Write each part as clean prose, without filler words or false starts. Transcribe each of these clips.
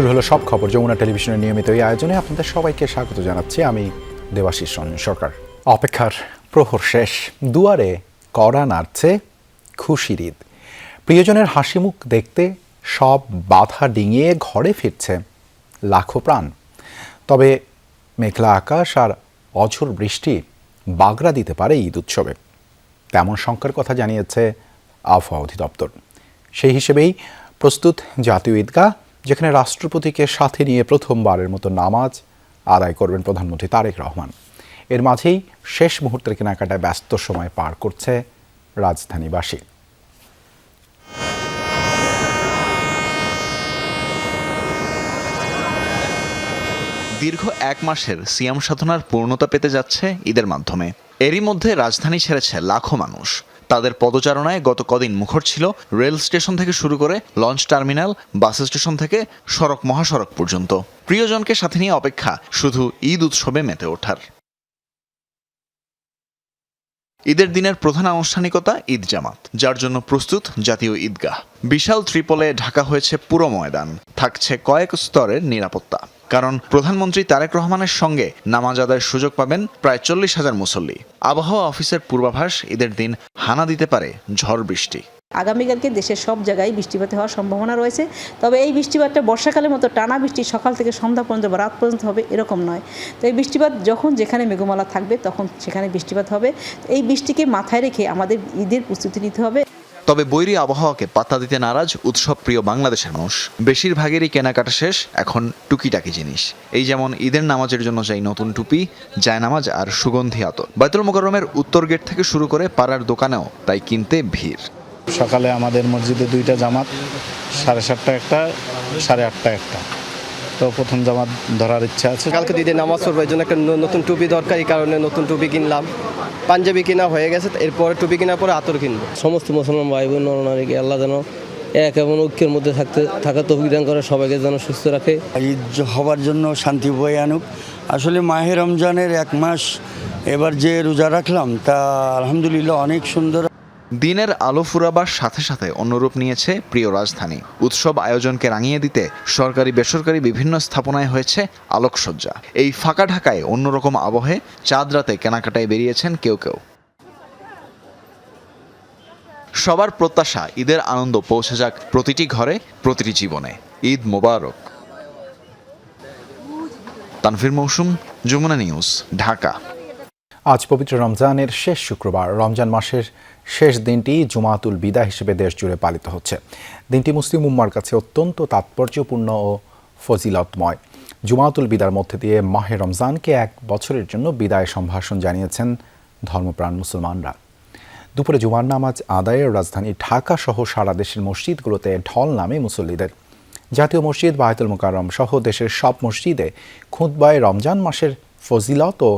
শুরু হলো সব খবর। যমুনা টেলিভিশনের নিয়মিত এই আয়োজনে আপনাদের সবাইকে স্বাগত জানাচ্ছি। আমি দেবাশিস রঞ্জন সরকার। অপেক্ষার প্রহর শেষ, দুয়ারে কড়া নাড়ছে খুশির ঈদ। প্রিয়জনের হাসি মুখ দেখতে সব বাধা ডিঙিয়ে ঘরে ফিরছে লাখো প্রাণ। তবে মেঘলা আকাশ আর অঝোর বৃষ্টি বাগড়া দিতে পারে ঈদ উৎসবে, তেমন শঙ্কার কথা জানিয়েছে আবহাওয়া অধিদপ্তর। সেই হিসেবেই প্রস্তুত জাতীয় ঈদগাহ, যেখানে রাষ্ট্রপতিকে সাথে নিয়ে প্রথমবারের মতো নামাজ আদায় করবেন প্রধানমন্ত্রী তারেক রহমান। এর মাঝেই শেষ মুহূর্তের কেনাকাটায় ব্যস্ত সময় পার করছে রাজধানীবাসী। দীর্ঘ এক মাসের সিয়াম সাধনার পূর্ণতা পেতে যাচ্ছে ঈদের মাধ্যমে। এরই মধ্যে রাজধানী ছেড়েছে লাখো মানুষ। তাদের পদচারণায় গত কদিন মুখর ছিল রেল স্টেশন থেকে শুরু করে লঞ্চ টার্মিনাল, বাস স্টেশন থেকে সড়ক মহাসড়ক পর্যন্ত। প্রিয়জনকে সাথে নিয়ে অপেক্ষা শুধু ঈদ উৎসবে মেতে ওঠার। ঈদের দিনের প্রধান আনুষ্ঠানিকতা ঈদ জামাত, যার জন্য প্রস্তুত জাতীয় ঈদগাহ। বিশাল ত্রিপলে ঢাকা হয়েছে পুরো ময়দান। থাকছে কয়েক স্তরের নিরাপত্তা, কারণ প্রধানমন্ত্রী তারেক রহমানের সঙ্গে নামাজ আদায়ের সুযোগ পাবেন প্রায় 40,000 মুসল্লি। আবহাওয়া অফিসের পূর্বাভাস, ঈদের দিন হানা দিতে পারে ঝড় বৃষ্টি। আগামীকালকে দেশের সব জায়গায় বৃষ্টিপাত হওয়ার সম্ভাবনা রয়েছে। তবে এই বৃষ্টিপাতটা বর্ষাকালের মতো টানা বৃষ্টি সকাল থেকে সন্ধ্যা পর্যন্ত বা রাত পর্যন্ত হবে এরকম নয়। তো এই বৃষ্টিপাত যখন যেখানে মেঘমালা থাকবে তখন সেখানে বৃষ্টিপাত হবে। এই বৃষ্টিকে মাথায় রেখে আমাদের ঈদের প্রস্তুতি নিতে হবে। তবে বৈরী আবহাওয়াকে পাত্তা দিতে নারাজ উৎসব প্রিয় বাংলাদেশের মানুষ। বেশিরভাগেরই কেনাকাটা শেষ, এখন টুকিটাকি জিনিস। এই যেমন ঈদের নামাজের জন্য চাই নতুন টুপি, জায়নামাজ আর সুগন্ধি আতর। বাইতুল মোকাররমের উত্তর গেট থেকে শুরু করে পাড়ার দোকানেও তাই কিনতে ভিড়। সকালে আমাদের মসজিদে 2টা জামাত, 7:30 একটা, 8:30 একটা। তো প্রথম জামাত ধরার ইচ্ছা আছে। কালকে ঈদের নামাজ পড়বো, এই জন্য একটা নতুন টুপি দরকার, এই কারণে নতুন টুপি কিনলাম। পাঞ্জাবি কিনা হয়ে গেছে, এরপরে টুপি কেনার পরে আতর কিনবো। সমস্ত মুসলমান ভাই বোন নরনারীকে আল্লাহ যেন এক এবং ঐক্যের মধ্যে থাকা তৌফিক দান করে, সবাইকে যেন সুস্থ রাখে। ঈদ হবার জন্য শান্তি বয়ে আনুক। আসলে মাহে রমজানের 1 মাস এবার যে রোজা রাখলাম তা আলহামদুলিল্লাহ অনেক সুন্দর। দিনের আলো ফুরাবার সাথে সাথে অন্যরূপ নিয়েছে প্রিয় রাজধানী। উৎসব আয়োজনকে রাঙিয়ে দিতে সরকারি বেসরকারি বিভিন্ন স্থাপনায় হয়েছে আলোকসজ্জা। এই ফাঁকা ঢাকায় অন্যরকম আবহে চাঁদ রাতে কেনাকাটায় বেরিয়েছেন কেউ কেউ। সবার প্রত্যাশা ঈদের আনন্দ পৌঁছে যাক প্রতিটি ঘরে, প্রতিটি জীবনে। ঈদ মোবারক। তানভীর মৌসুম, যমুনা নিউজ, ঢাকা। আজ পবিত্র রমজানের শেষ শুক্রবার। রমজান মাসের শেষ দিনটি জুমাতুল বিদা হিসেবে দেশ জুড়ে পালিত হচ্ছে। দিনটি মুসলিম উম্মার কাছে অত্যন্ত তাৎপর্যপূর্ণ ও ফজিলতময়। জুমাতুল বিদার মধ্যে দিয়ে মাহে রমজানকে 1 বছরের জন্য বিদায় সম্ভাষণ জানিয়েছেন ধর্মপ্রাণ মুসলমানরা। দুপুরে জুমার নামাজ আদায়ের রাজধানী ঢাকা সহ সারা দেশের মসজিদগুলোতে ঢল নামে মুসল্লিদের। জাতীয় মসজিদ, বায়তুল মোকাররম সহ দেশের সব মসজিদে খুতবায় রমজান মাসের ফজিলত ও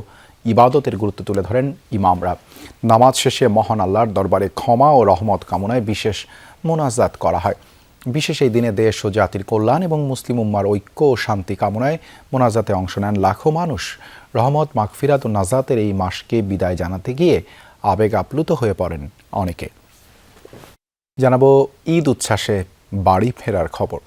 ইবাদতের গুরুত্ব তুলে ধরেন ইমামরা। নামাজ শেষে মহান আল্লাহর দরবারে ক্ষমা ও রহমত কামনায় বিশেষ মোনাজাত করা হয়। বিশেষ এই দিনে দেশ ও জাতির কল্যাণ এবং মুসলিম উম্মার ঐক্য ও শান্তি কামনায় মোনাজাতে অংশ নেন লাখো মানুষ। রহমত, মাগফিরাত ও নাজাতের এই মাসকে বিদায় জানাতে গিয়ে আবেগ আপ্লুত হয়ে পড়েন অনেকে। জানাবো ঈদ উচ্ছ্বাসে বাড়ি ফেরার খবর।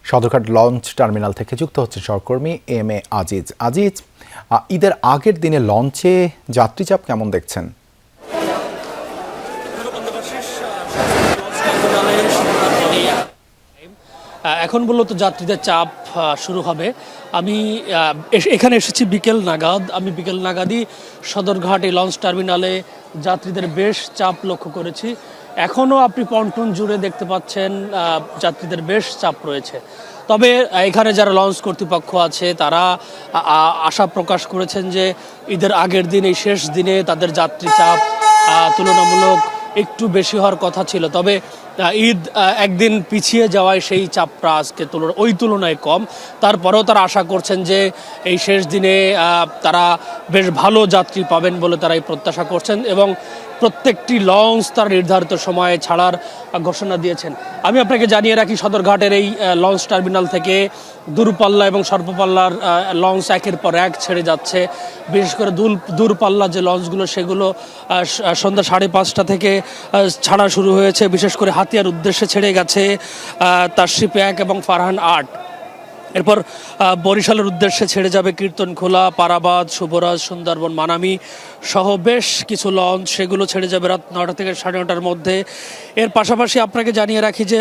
সদরঘাট লঞ্চ টার্মিনাল থেকে যুক্ত হচ্ছে সহকর্মী এম এ আজিজ। আজিজ, ঈদের আগের দিনে লঞ্চে যাত্রীচাপ কেমন দেখছেন? এখন মূলত যাত্রীদের চাপ শুরু হবে। আমি এখানে এসেছি বিকেল নাগাদ। আমি বিকেল নাগাদই সদরঘাট এই লঞ্চ টার্মিনালে যাত্রীদের বেশ চাপ লক্ষ্য করেছি। এখনও আপনি পন্টন জুড়ে দেখতে পাচ্ছেন যাত্রীদের বেশ চাপ রয়েছে। তবে এখানে যারা লঞ্চ কর্তৃপক্ষ আছে তারা আশা প্রকাশ করেছেন যে ঈদের আগের দিন, এই শেষ দিনে তাদের যাত্রী চাপ তুলনামূলক একটু বেশি হওয়ার কথা ছিল। তবে ঈদ একদিন পিছিয়ে যাওয়ায় সেই চাপটা আজকে ওই তুলনায় কম। তারপরেও তারা আশা করছেন যে এই শেষ দিনে তারা বেশ ভালো যাত্রী পাবেন বলে তারা এই প্রত্যাশা করছেন এবং প্রত্যেকটি লঞ্চ তার নির্ধারিত সময়ে ছাড়ার ঘোষণা দিয়েছেন। আমি আপনাকে জানিয়ে রাখি সদরঘাটের এই লঞ্চ টার্মিনাল থেকে দূরপাল্লা এবং স্বল্পপাল্লার লঞ্চ একের পর এক ছেড়ে যাচ্ছে। বিশেষ করে দূরপাল্লা যে লঞ্চগুলো সেগুলো সন্ধ্যা 5:30 থেকে ছাড়া শুরু হয়েছে। বিশেষ করে হাতিয়ার উদ্দেশ্যে ছেড়ে গেছে তাশরিফ 1 এবং ফারহান 8। এরপর বরিশালের উদ্দেশ্যে ছেড়ে যাবে কীর্তনখোলা, পারাবাদ, শুভরাজ, সুন্দরবন, মানামি সহ বেশ কিছু লঞ্চ, সেগুলো ছেড়ে যাবে রাত 9টা থেকে 9:30টার মধ্যে। এর পাশাপাশি আপনাকে জানিয়ে রাখি যে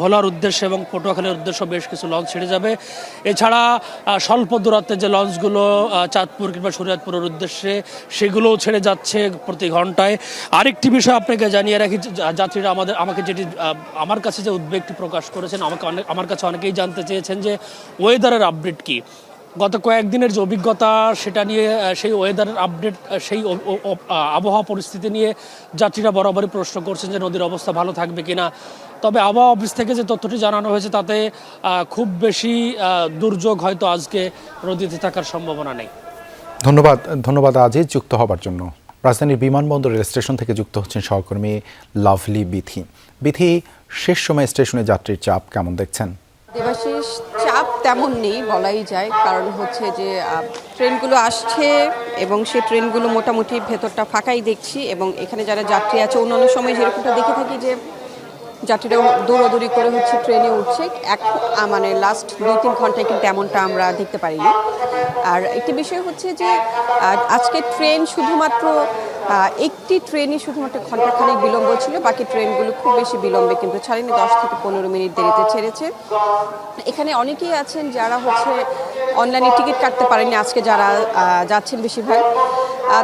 ভোলার উদ্দেশ্যে এবং পটুয়াখালীর উদ্দেশ্যে বেশ কিছু লঞ্চ ছেড়ে যাবে। এছাড়া স্বল্প দূরত্বের যে লঞ্চগুলো চাঁদপুর কিংবা শরীয়তপুরের উদ্দেশ্যে সেগুলোও ছেড়ে যাচ্ছে প্রতি ঘন্টায়। আরেকটি বিষয় আপনাকে জানিয়ে রাখি, যাত্রীরা আমাকে আমার কাছে যে উদ্বেগটি প্রকাশ করেছেন, আমার কাছে অনেকেই জানতে চেয়েছেন যে ওয়েদারের আপডেট কি। গত কয়েকদিনের যে অভিজ্ঞতা সেটা নিয়ে, সেই ওয়েদারের আপডেট, সেই আবহাওয়া পরিস্থিতি নিয়ে যাত্রীরা বরাবরই প্রশ্ন করছেন যে নদীর অবস্থা ভালো থাকবে কিনা। তবে আবহাওয়া অফিস থেকে যে তথ্যটি জানানো হয়েছে তাতে খুব বেশি দুর্যোগ হয়তো আজকে নদীতে থাকার সম্ভাবনা নেই। ধন্যবাদ আজিজ যুক্ত হবার জন্য। রাজধানীর বিমানবন্দর রেল স্টেশন থেকে যুক্ত হচ্ছেন সহকর্মী লাভলি বিথি। শেষ সময় স্টেশনে যাত্রীর চাপ কেমন দেখছেন? দেবাশিস, চাপ তেমন নেই বলাই যায়, কারণ হচ্ছে যে ট্রেনগুলো আসছে এবং সেই ট্রেনগুলো মোটামুটি ভেতরটা ফাঁকাই দেখছি এবং এখানে যারা যাত্রী আছে অন্যান্য সময় যেরকমটা দেখে থাকি যে যাত্রীরা দৌড়াদৌড়ি করে হচ্ছে ট্রেনে উঠছে, মানে লাস্ট 2-3 ঘন্টায় কিন্তু এমনটা আমরা দেখতে পারিনি। আর একটি বিষয় হচ্ছে যে আজকে ট্রেন শুধুমাত্র একটি ট্রেনই শুধুমাত্র ঘন্টাখানেক বিলম্ব ছিল, বাকি ট্রেনগুলো খুব বেশি বিলম্বে কিন্তু ছাড়েনি, 10 থেকে 15 মিনিট দেরিতে ছেড়েছে। এখানে অনেকেই আছেন যারা হচ্ছে অনলাইনে টিকিট কাটতে পারেনি, আজকে যারা যাচ্ছেন বেশিরভাগ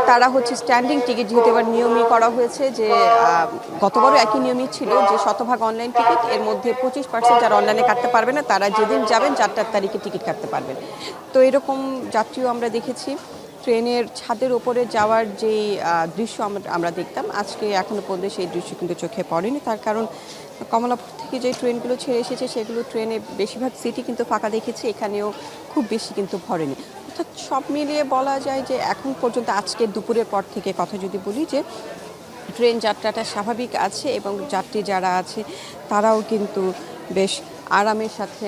তারা হচ্ছে স্ট্যান্ডিং টিকিট, যেহেতু এবার নিয়মই করা হয়েছে যে গতবারও একই নিয়মই ছিল যে শতভাগ অনলাইন টিকিট, এর মধ্যে 25% যারা অনলাইনে কাটতে পারবে না তারা যেদিন যাবেন 4 তারিখে টিকিট কাটতে পারবেন। তো এরকম যাত্রীও আমরা দেখেছি। ট্রেনের ছাদের ওপরে যাওয়ার যে দৃশ্য আমরা দেখতাম, আজকে এখনো পর্যন্ত সেই দৃশ্য কিন্তু চোখে পড়েনি। তার কারণ কমলাপুর থেকে যে ট্রেনগুলো ছেড়ে এসেছে সেগুলো ট্রেনে বেশিরভাগ সিটি কিন্তু ফাঁকা দেখেছি, এখানেও খুব বেশি কিন্তু ভরেনি। অর্থাৎ সব মিলিয়ে বলা যায় যে এখন পর্যন্ত আজকে দুপুরের পর থেকে কথা যদি বলি যে ট্রেন যাত্রাটা স্বাভাবিক আছে এবং যাত্রী যারা আছে তারাও কিন্তু বেশ আরামের সাথে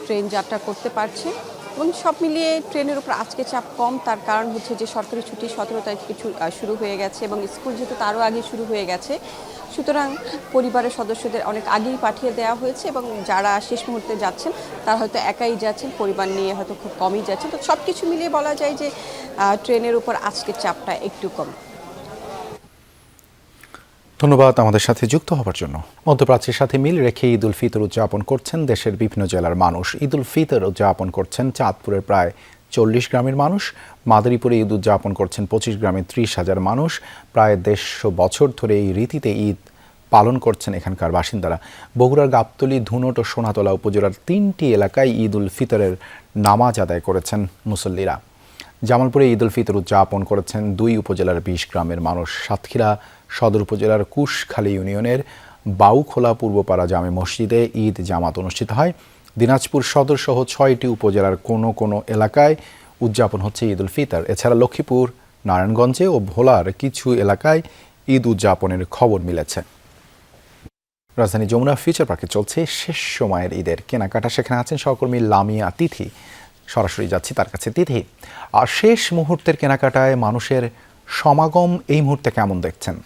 ট্রেন যাত্রা করতে পারছে এবং সব মিলিয়ে ট্রেনের উপর আজকে চাপ কম। তার কারণ হচ্ছে যে সরকারি ছুটি 17 তারিখ থেকে শুরু হয়ে গেছে এবং স্কুল যেহেতু তারও আগে শুরু হয়ে গেছে, সুতরাং পরিবারের সদস্যদের অনেক আগেই পাঠিয়ে দেওয়া হয়েছে এবং যারা শেষ মুহূর্তে যাচ্ছেন তারা হয়তো একাই যাচ্ছেন, পরিবার নিয়ে হয়তো খুব কমই যাচ্ছেন। তো সব কিছু মিলিয়ে বলা যায় যে ট্রেনের উপর আজকের চাপটা একটু কম। ধন্যবাদ আমাদের সাথে যুক্ত হবার জন্য। মধ্যপ্রাচ্যের সাথে মিল রেখে ঈদ উল ফিতর উদযাপন করছেন দেশের বিভিন্ন জেলার মানুষ। ঈদ উল ফিতর উদযাপন করছেন চাঁদপুরের প্রায় 40 গ্রামের মানুষ। মাদারীপুরে ঈদ উদযাপন করছেন 25 গ্রামের 30,000 মানুষ। প্রায় 150 বছর ধরে এই রীতিতে ঈদ পালন করছেন এখানকার বাসিন্দারা। বগুড়ার গাবতলী, ধুনট ও সোনাতলা উপজেলার 3টি এলাকায় ঈদ উল ফিতরের নামাজ আদায় করেছেন মুসল্লিরা। জামালপুরে ঈদ উল ফিতর উদযাপন করেছেন 2 উপজেলার 20 গ্রামের মানুষ। সাতক্ষীরা সদর উপজেলার কুশখালী ইউনিয়নের বাউখোলা পূর্বপাড়া জামে মসজিদে ঈদ জামাত অনুষ্ঠিত হয়। দিনাজপুর সদর সহ 6টি উপজেলার কোনো এলাকায় উদযাপন হচ্ছে ঈদ উল ফিতর। এছাড়া লক্ষ্মীপুর, নারায়ণগঞ্জে ও ভোলার কিছু এলাকায় ঈদ উদযাপনের খবর মিলেছে। রাজধানী যমুনা ফিউচার পার্কে চলছে শেষ সময়ের ঈদের কেনাকাটা। সেখানে আছেন সহকর্মী লামিয়া তিথি। সরাসরি যাচ্ছি তার কাছে। তিথি, আর শেষ মুহূর্তের কেনাকাটায় মানুষের সমাগম এই মুহূর্তে কেমন দেখছেন?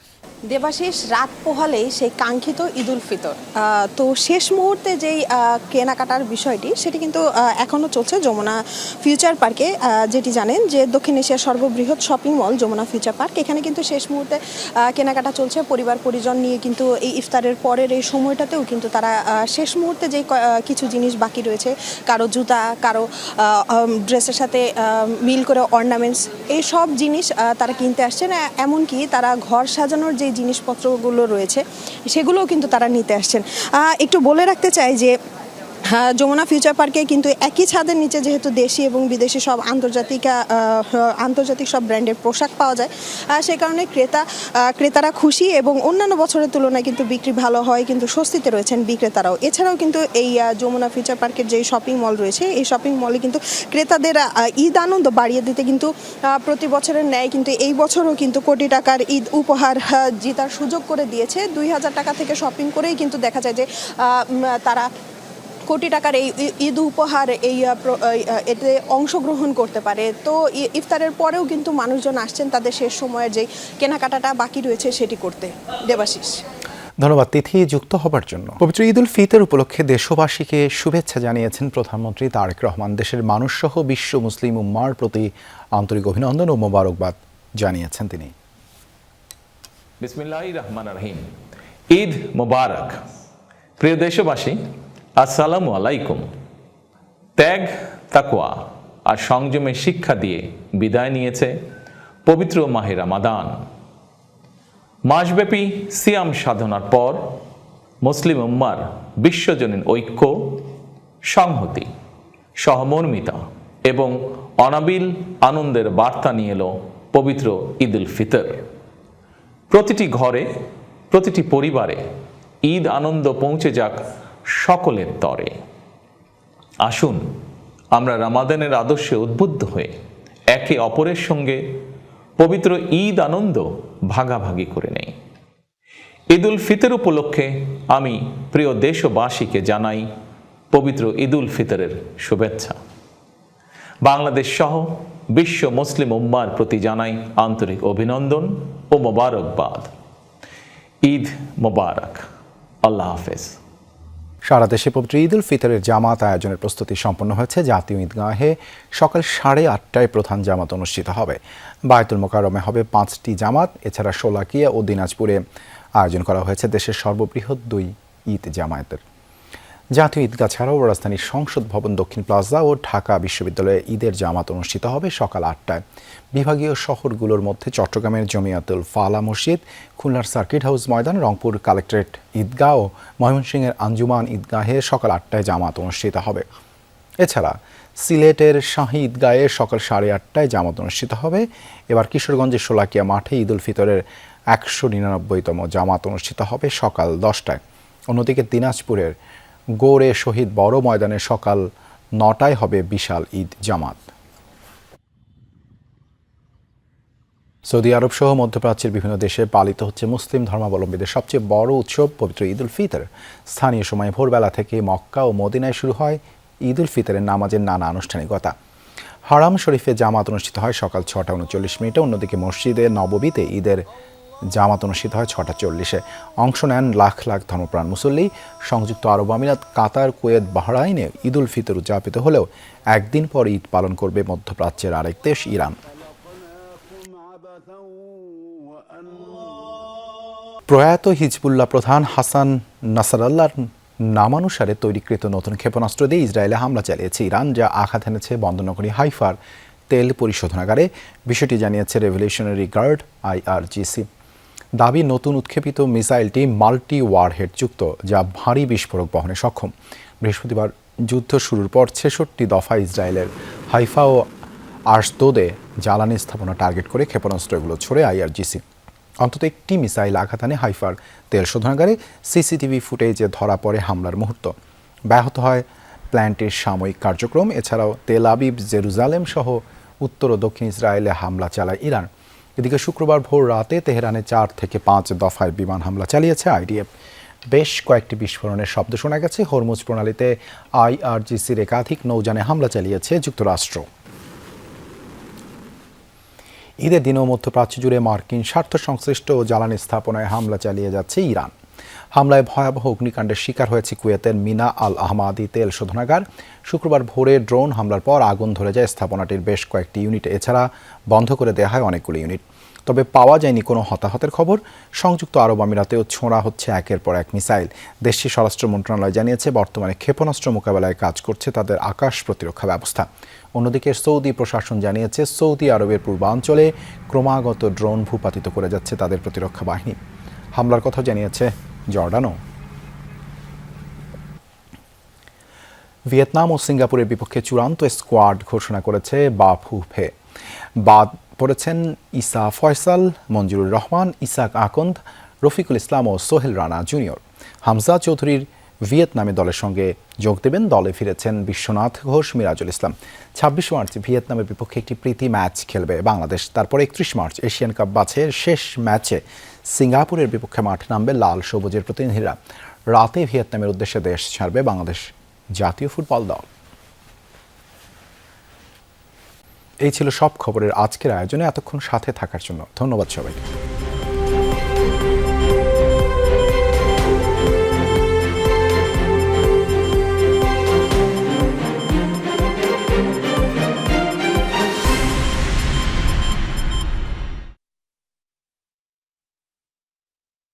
দেবাশিস, রাত পোহালেই সেই কাঙ্ক্ষিত ঈদ উল ফিতর। তো শেষ মুহূর্তে যেই কেনাকাটার বিষয়টি সেটি কিন্তু এখনও চলছে যমুনা ফিউচার পার্কে। যেটি জানেন যে দক্ষিণ এশিয়ার সর্ববৃহৎ shopping mall Jamuna Future Park, এখানে কিন্তু শেষ মুহূর্তে কেনাকাটা চলছে। পরিবার পরিজন নিয়ে কিন্তু এই ইফতারের পরের এই সময়টাতেও কিন্তু তারা শেষ মুহূর্তে যেই কিছু জিনিস বাকি রয়েছে, কারো জুতা, কারো ড্রেসের সাথে মিল করে অর্নামেন্টস, এই সব জিনিস তারা কিনতে আসছেন। এমনকি তারা ঘর সাজানোর যে জিনিসপত্রগুলো রয়েছে সেগুলোও কিন্তু তারা নিতে আসছেন। একটু বলে রাখতে চাই যে হ্যাঁ, যমুনা ফিউচার পার্কে কিন্তু একই ছাদের নিচে যেহেতু দেশি এবং বিদেশি সব আন্তর্জাতিক সব ব্র্যান্ডের পোশাক পাওয়া যায়, সে কারণে ক্রেতারা খুশি এবং অন্যান্য বছরের তুলনায় কিন্তু বিক্রি ভালো হয়, কিন্তু স্বস্তিতে রয়েছেন বিক্রেতারাও। এছাড়াও কিন্তু এই যমুনা ফিউচার পার্কের যে শপিং মল রয়েছে, এই শপিং মলে কিন্তু ক্রেতাদের ঈদ আনন্দ বাড়িয়ে দিতে কিন্তু প্রতি বছরের ন্যায় কিন্তু এই বছরও কিন্তু কোটি টাকার ঈদ উপহার জেতার সুযোগ করে দিয়েছে। 2000 টাকা থেকে শপিং করেই কিন্তু দেখা যায় যে তারা কোটি টাকার এই ঈদ উপহার এতে অংশগ্রহণ করতে পারে। তো ইফতারের পরেও কিন্তু মানুষজন আসছেন তাদের শেষ সময়ের যে কেনাকাটাটা বাকি রয়েছে সেটি করতে। দেবাশিস, ধন্যবাদ তিথি যুক্ত হবার জন্য। পবিত্র ঈদ উল ফিতর উপলক্ষে দেশবাসীকে শুভেচ্ছা জানিয়েছেন প্রধানমন্ত্রী তারেক রহমান। দেশের মানুষসহ বিশ্ব মুসলিম উম্মার প্রতি আন্তরিক অভিনন্দন ও মোবারকবাদ জানিয়েছেন তিনি। বিসমিল্লাহির রহমানির রহিম। ঈদ মোবারক। প্রিয় দেশবাসী, আসসালামু আলাইকুম। ত্যাগ, তাকওয়া আর সংযমের শিক্ষা দিয়ে বিদায় নিয়েছে পবিত্র মাহে রমাদান। মাসব্যাপী সিয়াম সাধনার পর মুসলিম উম্মার বিশ্বজনীন ঐক্য, সংহতি, সহমর্মিতা এবং অনাবিল আনন্দের বার্তা নিয়ে এলো পবিত্র ঈদ উল ফিতর। প্রতিটি ঘরে, প্রতিটি পরিবারে ঈদ আনন্দ পৌঁছে যাক সকলের তরে। আসুন আমরা রমাদানের আদর্শে উদ্বুদ্ধ হয়ে একে অপরের সঙ্গে পবিত্র ঈদ আনন্দ ভাগাভাগি করে নেই। ঈদ উল ফিতর উপলক্ষে আমি প্রিয় দেশবাসীকে জানাই পবিত্র ঈদ উল ফিতরের শুভেচ্ছা। বাংলাদেশ সহ বিশ্ব মুসলিম উম্মার প্রতি জানাই আন্তরিক অভিনন্দন ও মোবারকবাদ। ঈদ মোবারক। আল্লাহ হাফেজ। সারা দেশে পবিত্র ঈদ উল ফিতরের জামাত আয়োজনের প্রস্তুতি সম্পন্ন হয়েছে। জাতীয় ঈদগাহে সকাল 8:30টায় প্রধান জামাত অনুষ্ঠিত হবে। বায়তুল মোকাররমে হবে 5টি জামাত। এছাড়া শোলাকিয়া ও দিনাজপুরে আয়োজন করা হয়েছে দেশের সর্ববৃহৎ 2 ঈদ জামায়াতের। জাতীয় ঈদগাহ ছাড়াও রাজধানীর সংসদ ভবন, দক্ষিণ প্লাজা ও ঢাকা বিশ্ববিদ্যালয়ে ঈদের জামাত অনুষ্ঠিত হবে সকাল 8টায়। বিভাগীয় শহরগুলোর মধ্যে চট্টগ্রামের জমিয়াতুল ফালা মসজিদ, খুলনার সার্কিট হাউস ময়দান, রংপুর কালেক্টরেট ঈদগাহ ও ময়মনসিংহের আঞ্জুমান ঈদগাহে সকাল 8টায় জামাত অনুষ্ঠিত হবে। এছাড়া সিলেটের শাহী ঈদগাহে সকাল 8:30টায় জামাত অনুষ্ঠিত হবে। এবার কিশোরগঞ্জের শোলাকিয়া মাঠে ঈদ উল ফিতরের 199তম জামাত অনুষ্ঠিত হবে সকাল 10টায়। অন্যদিকে দিনাজপুরের গৌড়ে শহীদ বড় ময়দানে সকাল 9টায় হবে বিশাল ঈদ জামাত। সৌদি আরব সহ মধ্যপ্রাচ্যের বিভিন্ন দেশে পালিত হচ্ছে মুসলিম ধর্মাবলম্বীদের সবচেয়ে বড় উৎসব পবিত্র ঈদ উল ফিতর। স্থানীয় সময় ভোরবেলা থেকে মক্কা ও মদিনায় শুরু হয় ঈদ উল ফিতরের নামাজের নানা আনুষ্ঠানিকতা। হারাম শরীফে জামাত অনুষ্ঠিত হয় সকাল 6:39। অন্যদিকে মসজিদে নববীতে ঈদের জামাত অনুষ্ঠিত হয় 6:40। অংশ নেন লাখ লাখ ধর্মপ্রাণ মুসল্লি। সংযুক্ত আরব আমিরাত, কাতার, কুয়েত, বাহরাইনে ঈদ উল ফিতর উদযাপিত হলেও একদিন পর ঈদ পালন করবে মধ্যপ্রাচ্যের আরেক দেশ ইরান। প্রয়াত হিজবুল্লাহ প্রধান হাসান নাসরাল্লাহর নামানুসারে তৈরিকৃত নতুন ক্ষেপণাস্ত্র দিয়ে ইসরায়েলে হামলা চালিয়েছে ইরান, যা আঘাত এনেছে বন্দরনগরী হাইফার তেল পরিশোধনাগারে। বিষয়টি জানিয়েছে রেভলিউশনারি গার্ড IRGC। দাবি, নতুন উৎক্ষেপিত মিসাইলটি মাল্টি ওয়ারহেড যুক্ত, যা ভারী বিস্ফোরক বহনে সক্ষম। বৃহস্পতিবার যুদ্ধ শুরুর পর 66 দফা ইসরায়েলের হাইফা ও আশদোদে জ্বালানি স্থাপনা টার্গেট করে ক্ষেপণাস্ত্রগুলো ছোড়ে IRGC। অন্তত একটি মিসাইল আঘাত আনে হাইফার তেল শোধনাগারে। সিসিটিভি ফুটেজে ধরা পড়ে হামলার মুহূর্ত। ব্যাহত হয় প্ল্যান্টের সাময়িক কার্যক্রম। এছাড়াও তেল আবিব, জেরুজালেম সহ উত্তর ও দক্ষিণ ইসরায়েলে হামলা চালায় ইরান। এদিকে শুক্রবার ভোর রাতে তেহরানে 4 থেকে 5 দফায় বিমান হামলা চালিয়েছে IDF। বেশ কয়েকটি বিস্ফোরণের শব্দ শোনা গেছে। হরমুজ প্রণালীতে IRGCর একাধিক নৌযানে হামলা চালিয়েছে যুক্তরাষ্ট্র। ঈদের দিনেও মধ্যপ্রাচ্য জুড়ে মার্কিন স্বার্থ সংশ্লিষ্ট জ্বালানি স্থাপনায় হামলা চালিয়ে যাচ্ছে ইরান। হামলায় ভয়াবহ অগ্নিকাণ্ডের শিকার হয়েছে কুয়েতের মিনা আল আহমাদি তেল শোধনাগার। শুক্রবার ভোরে ড্রোন হামলার পর আগুন ধরে যায় স্থাপনাটির বেশ কয়েকটি ইউনিট। এছাড়া বন্ধ করে দেওয়া হয় অনেকগুলো ইউনিট। তবে পাওয়া যায়নি কোনো হতাহতের খবর। সংযুক্ত আরব আমিরাতেও ছোঁড়া হচ্ছে একের পর এক মিসাইল। দেশটির স্বরাষ্ট্র মন্ত্রণালয় জানিয়েছে বর্তমানে ক্ষেপণাস্ত্র মোকাবেলায় কাজ করছে তাদের আকাশ প্রতিরক্ষা ব্যবস্থা। অন্যদিকে সৌদি প্রশাসন জানিয়েছে সৌদি আরবের পূর্বাঞ্চলে ক্রমাগত ড্রোন ভূপাতিত করে যাচ্ছে তাদের প্রতিরক্ষা বাহিনী। হামলার কথা জানিয়েছে জর্ডানও। ভিয়েতনাম ও সিঙ্গাপুরের বিপক্ষে চূড়ান্ত স্কোয়াড ঘোষণা করেছে বাফুফে। বাদ পড়েছেন ইসা ফয়সাল, মঞ্জুরুর রহমান, ইসাক আকন্দ, রফিকুল ইসলাম ও সোহেল রানা জুনিয়র। হামজা চৌধুরীর ভিয়েতনামে দলের সঙ্গে যোগ দেবেন। দলে ফিরেছেন বিশ্বনাথ ঘোষ, মিরাজুল ইসলাম। ২৬ মার্চ ভিয়েতনামের বিপক্ষে একটি প্রীতি ম্যাচ খেলবে বাংলাদেশ। তারপর ৩১ মার্চ এশিয়ান কাপ বাছাইয়ের শেষ ম্যাচে সিঙ্গাপুরের বিপক্ষে মাঠে নামবে লাল সবুজের প্রতিনিধিরা। রাতে ভিয়েতনামের উদ্দেশ্যে দেশ ছাড়বে বাংলাদেশ জাতীয় ফুটবল দল। এই ছিল সব খবরের আজকের আয়োজনে। এতক্ষণ সাথে থাকার জন্য ধন্যবাদ সবাইকে।